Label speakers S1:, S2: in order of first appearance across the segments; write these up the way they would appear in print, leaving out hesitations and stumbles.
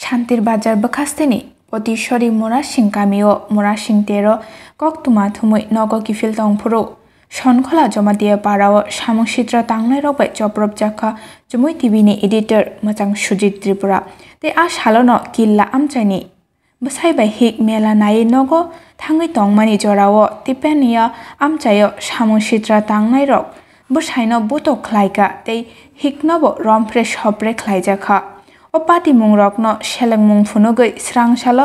S1: শান্তির বাজার বখাস্তেনি পতিশ্বরী মোরাসিং গামিও মোরাসিং তেরো কক্তুমা থুমুই নগ কিফিল তংফুরু সনখলা জমা দিয়ে পাড়াও সামংসিত্রা তাংনাই রবাই চপ্রব জাখা জমুই টিভিनि এডিটর মোচাং সুজিত ত্রিপুরা তে আ সালনো কিল্লা আমচাইনি বসাইবাই হিক মেলা নাই নগ থাঙ্গই তংমানি জরাও তিপেনিয়া আমচাইও সামংসিত্রা তাংনাই রক বসাইনো বুতো খ্লাইকা তেই হিকনব রমফ্রেশ হপ্রে খ্লাইজাখা ও পাতি মুংরকনো সেলেংমুং ফুনুগৈ স্রাংসালো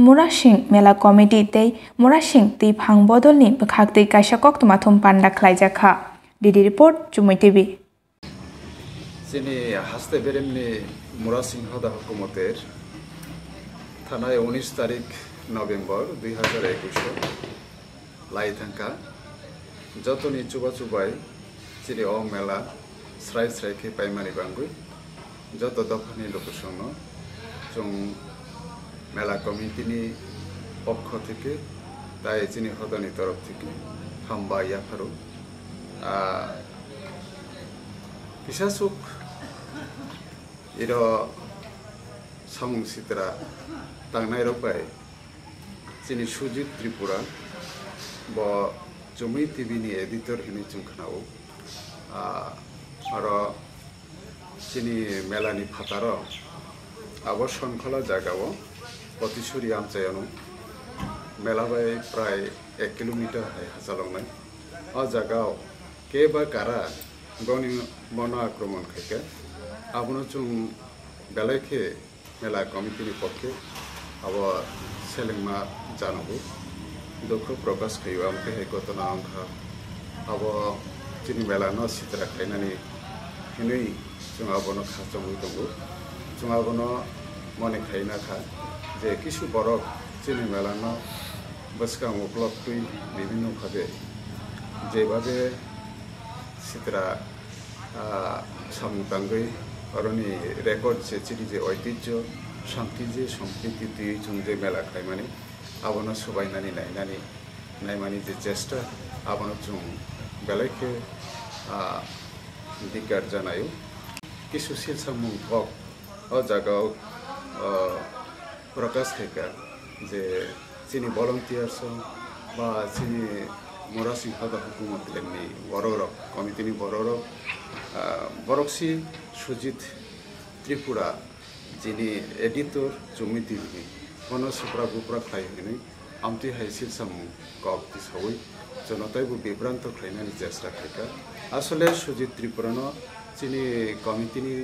S1: মুরাসিং মেলা কমিটি তেই মুরাসিং তি ফাং বদলনি বখাকতৈ কাইসা কক্তমাথুম পান্ডা খ্লাইজাখা ডিডি রিপোর্ট জুমুই টিভি
S2: যিনি হাসতে বেরেমনি মুরাসিং হদা হুকুমতের থানায় 19 তারিখ নভেম্বর 2021 লাই থাকা যতনি চুবা চুবাই চিরি অ মেলা স্রাই স্রাইকে পাইমারি বাঙ্গুই যত দফানি লোকসন जों মেলা কমিটিনি পক্ষ থেকে তাই চিনি হদানি তরফ থেকে হামবা ইয়াফারু পিসাসুক এর সামুং সিতরা তাংনাই রপাই চিনি সুজিত ত্রিপুরা ব জমি টিভিনি এডিটর হিনি চুংখানাও আর চিনি মেলানি ফাতার আবার শৃঙ্খলা জায়গাও পতিশ্বরী আমচায়ানো মেলা বাই প্রায় 1 কিলোমিটার হাজালংনাই অ জায়গাও কে বা কারা গনি বন আক্রমণ খেকে আবনো চুং বেলাইকে মেলা কমিটিনি পক্ষে আবার সেলেংমা জানাবো দুঃখ প্রকাশ খাইও আমকে হে ঘটনা অংখা আবার চিনি মেলা ন সিতরা খাইনানি হিনই जों आबनो खाचंगै दंगो जों आबनो मने खाइना खा जे किछु बरक चिनि मेलानो बसकां उपलब्ध तुई विभिन्न भाबे जेभाबे सितरा सामुतांगै अरनि रेकर्ड जे चिरि जे ऐतिह्य शांति जे सम्प्रीति तुई जों जे मेला खाइमानि आबनो सबायनानि नायमानि जे चेष्टा आबनो जों बेलायखे दिगार जानायो किसु सिलसामुं हक अ जागाव प्रकाश खायका जे चिनि भलंटियार्स बा चिनि मुरासिं हदा हुकुमत लेमनि बररक कमिटिनि बररक बरकसि सुजित त्रिपुरा जिनि एडिटर जमितिनि कोन सुप्रा गुप्रा खायहैनै आमति हाय सिलसामुं कप दिसावै जनतायबो बिभ्रांत खायनानि चेष्टा खायका आसले सुजित त्रिपुरानो চিনি কমিটিনি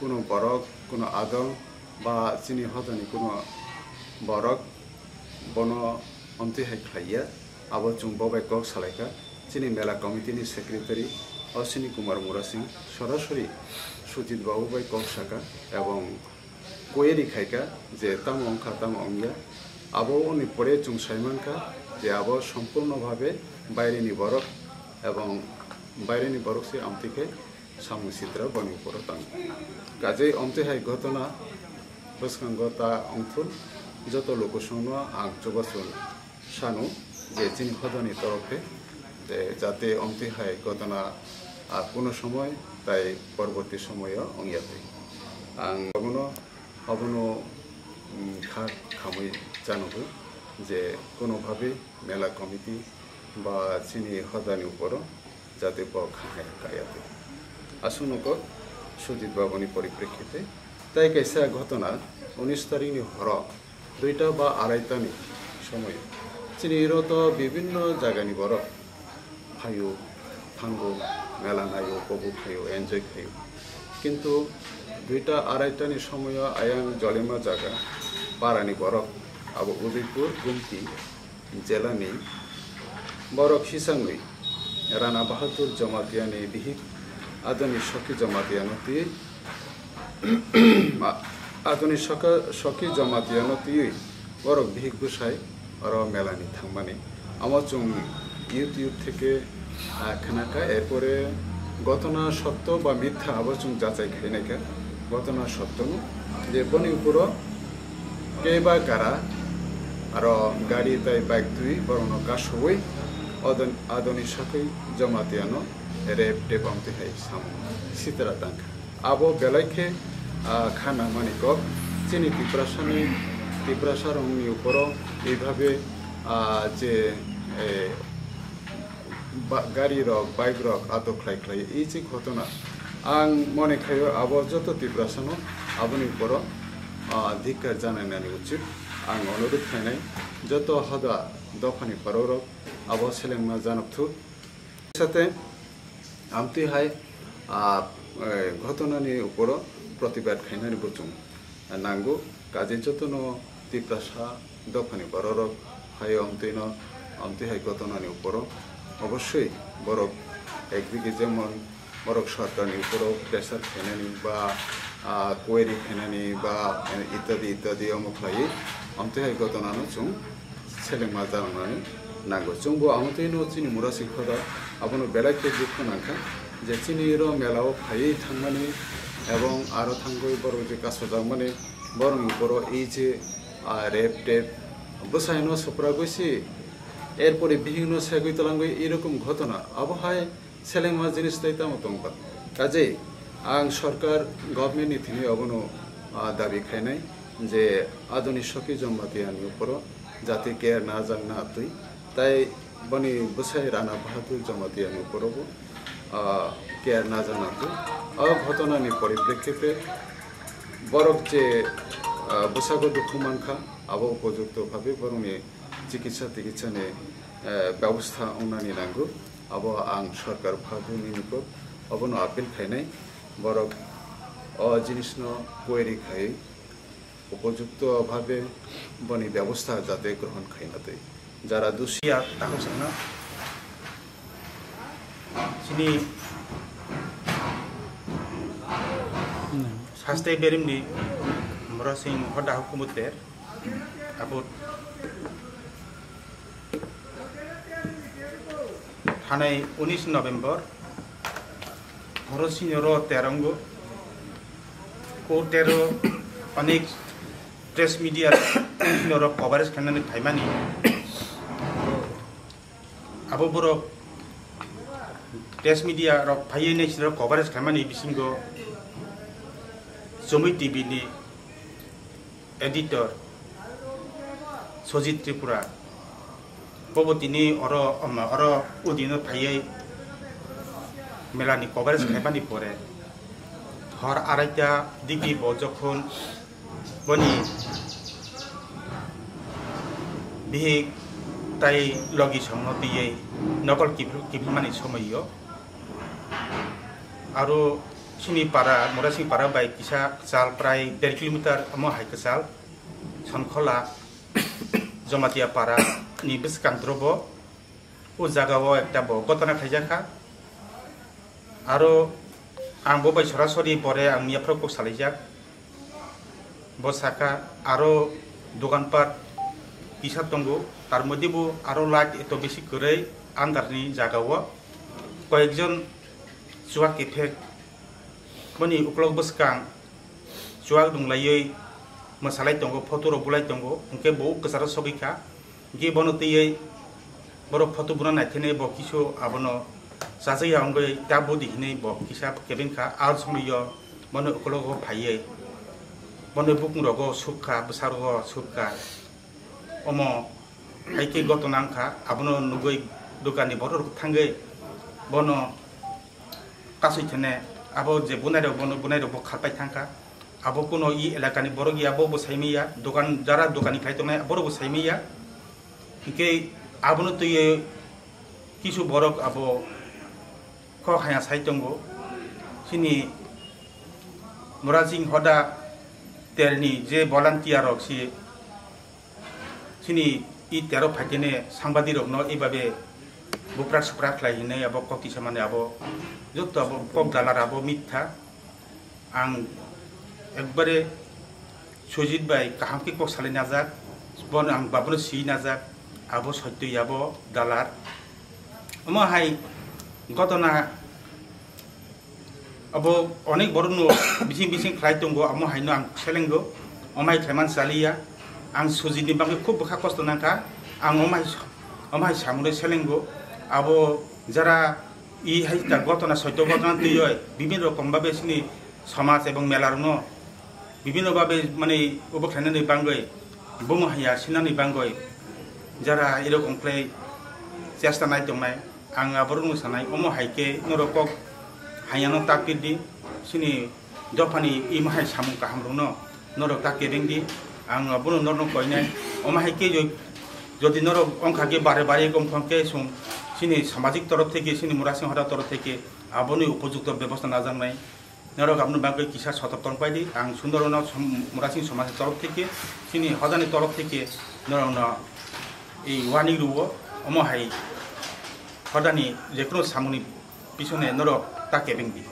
S2: কোনো বরক কোনো আদল বা চিনি হদানি কোনো বরক বন অন্তিহাই খাইয়া আবার চুম্বাই কক সালাইকা চিনি মেলা কমিটিনি সেক্রেটারি অশ্বিনী কুমার মুরাসিং সরাসরি সুজিত বাবু বাই কক শাখা এবং কোয়েরি খাইকা যে তাম অংখা তাম অঙ্গিয়া আবো উনি পরে চুং সাইমানকা যে আবো সম্পূর্ণভাবে বাইরেনি বরক এবং বাইরেনি বরক সে আমতিকে সামুসিত্রা বনি পরতাং কাজে অন্তেহাই ঘটনা বসকাঙ্গতা অংথুল যত লোকসন আং চবাসন সানু যে চিনি হদানি তরফে যাতে অন্তেহাই ঘটনা কোনো সময় তাই পরবর্তী সময়ে অঙ্গিয়াতে আং অবনো খামই জানাবো যে কোনোভাবে মেলা কমিটি বা চিনি হদানি উপর যাতে খায় গায়াতে আসুনক সুজিত বাবুনি পরিপ্রেক্ষিতে তাই কাইসা ঘটনা 19 তারিখনি হর 2টা বা 2:30টানি সময় চিনিরত বিভিন্ন জায়গানি বরফ খাইও থাঙ্গো মেলা নাইও উপভোগ খাইও এনজয় খাইও কিন্তু 2টা 2:30টানি সময় আয়াং জলেমা জায়গা পারানি বরফ আবো উদয়পুর গুমতি জেলানি বরফ হিসাংই রানা বাহাদুর জমাতিয়ানি বিহিত আধুনিক সখী জমাতিয়ানতি আধুনিক সখী জমাতিয়ানতি বরক বিহিক বুসাই আর মেলানি থাংমানি আমার চুং ইউটিউব থেকে খানাকা এরপরে ঘটনা সত্য বা মিথ্যা আবার চুং যাচাই খাইনাকা ঘটনা সত্য যে বনি উপর কে বা কারা আর গাড়ি তাই বাইক তুই বরং কাশবই আধুনিক সখী জমাতিয়ানো रेप टेप आमते हाय सामु सितरा तांखा आबो बेलायखे खाना मानिकक চিনি ত্রিপ্রাসা রংনি উপরও এইভাবে যে গাড়ি রক বাইক রক আটক খাই এই যে ঘটনা आं मने खायो अब जत ত্রিপ্রাসানো आबनि उपरो धिक्कार जानायनानै उचित आं अनुरोध खायनाय जत हदा दफानि पररक अब सेलेंमा जानकथु साथे आमतिहाय घटनानि उपरो प्रतिबाद खायनानै बुचुं नांगौ काजे जतनो ত্রিপ্রাসা दफानि पररक हायो आमतिहाय घटनानि उपरो अवश्य बरक एकदिके जेमन बरक सरकारनि उपराव प्रेसार खायनानै बा कोयरी खायनानै बा इत्यादि इत्यादि अमुख्लायै आमथाय घटनानो जों सेलेंमा जालांनानै नांगौ जोंबो आमथायनो चिनि मुरासिं खदा आबनो बेलायके दुखुनांखा जे चिनिर मेलाव फायै थांनानै এবং आरो थांगौ बर' जे कासदा माने बरं उपराव এই যে রেপ টেপ বসায়নো সপ্রাগৈসি এরপরে বিভিন্ন সেগুই তলাঙ্গই এরকম ঘটনা আবহাওয়ায় सेलेंमा जिनिस तैता मतंगबा काजे आं सरकार गभर्नमेंट नि थिनि अबनो दाबी खायनाय जे आधुनिक सखी जमातियानि ऊपर जाति केयर ना जांना तुई ताई बनि बसाय राणा बहादुर जमातियानि ऊपरबो केयर ना जाना तुई घटनानि परिप्रेक्षिते बरक जे बसागो दुखुमानखा अब उपयुक्त भावे बरंनि चिकित्सानि व्यवस्था उन्नानि नांगौ अब आं सरकार भागुनि निको अबनो आपिल खायनाय बरक जिनिसनो कोयरी खाय उपयुक्त भावे बनि व्यवस्था जाते ग्रहण खायनाते जारा दुसिया
S3: ताको संना सिनि सास्ते बेरिमनि मरासिं हदा हुकुमतेर आबो थानाय 19 नवेम्बर हरसिनरो तेरंगो को तेरो अनेक प्रेस मीडिया नरो कवरेज खानानै थाइमानि अब बरो प्रेस मीडिया र फाइनै सिरो कवरेज खानानै बिसिंगो जमै टीवी नि एडिटर सजित त्रिपुरा पबतिनि अर उदिन फायै मेलानि कवरेज खायबानि परे हर आराइटा दिगि ब जखन बनि बिहे ताई लगी संगतियै नकल किफिलमानि समयो आरो सिनि पारा मोरासिं पारा बाय किसा चाल प्राय 1.5 किलोमीटर अमो हाइक चाल सनखला जमातिया पारा नि बिस्कान्ट्रबो ओ जागाव एकटा ब घटना खायजाखा आरो आंबो बाय सरासरि परे आंनियाफ्राव सालायजाक बसाका आरो दखानपाट किसा दंगो तार मध्येबो आरो लाइट एत बेसि करै आन्दारनि जागाव कयेकजन जुवा केफेक बनि उक्लग बसकां जुवा दुंलायै मोसालाय दंगो फटो रबुलाय दंगो उनके बो कसार सबिखा गे बनतयै बर फटो बुना नायथेने ब किसु आबनो साजै आंगै ता बदि हिनै ब किसा केबिनखा आल समयो बनो उक्लग फायै बनो बुकुं रगो सुखा बसारगो सुखा अमो हाइके घटनांखा आबनो नुगै दुकानि बर थांगै बनो कासैथेने आबो जे बुनायरो बनो बुनायरो ब खापाय थांखा आबो कोनो इ एलाकानि बरगिया बो बसाइमिया दुकान जारा दुकानि खायतनाय बर बसाइमिया के आबनो तये किसु बरक आबो ख खाया साइतंगो सिनि मोरासिं हदा तेरनि जे भलान्टियार रक्सि सिनि इ तेरो फाइतेने सांबादिक रकनो एबाबे बुप्रा सुप्रा खलायने आबो कति सामाने आबो जत आबो कक दालार आबो मिथ्या आं एकबारे सुजित बाय काहामके कक सालाय नाजाक बन आं बाबनो सि नाजाक आबो सत्य आबो दालार अमा हाय घटना अब अनेक बरनो बिसिं बिसिं खलाय दंगो अमा हायनो आं सेलेंगो अमाय खायमान सालिया आं सुजितनि बागै खूब बखा कष्ट नांखा आं अमाय सामुने सेलेंगो अब जरा इ हायता घटना सत्य घटना तय विभिन्न रकम भावे सिनि समाज एवं मेलारनो বিভিন্নভাবে মানে অবখানানি বাঙ্গই বোমা হাইয়া সিনানি বাঙ্গই যারা এরকম প্লে চেষ্টা নাই দंनाय आं आबरुं सानाय अमो हाइके नरকক हायानो ताकिदि सिनि दफानि इमाहाय सामु काहामरुनो नरक ताकेरेंदि आं आबरुं नरनो कयनाय अमो हाइके যদি নরক অংখাকে বারে বারে গমখংকে সং সিনি সামাজিক তরফ থেকে সিনি মুরাসিং হরা তরফ থেকে আবনি উপযুক্ত ব্যবস্থা না জানাই নরক আপনি বাঙ্গই কিসা সতর্কন পাইদি আং সুন্দরনা মুরাসিং সমাজের তরফ থেকে সিনি হজানি তরফ থেকে নরকনা এই ওয়ানি রুও অমহাই হদানি যে কোনো সামুনি পিছনে নরক তাকে বেংদি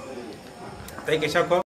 S3: তাই কেসাক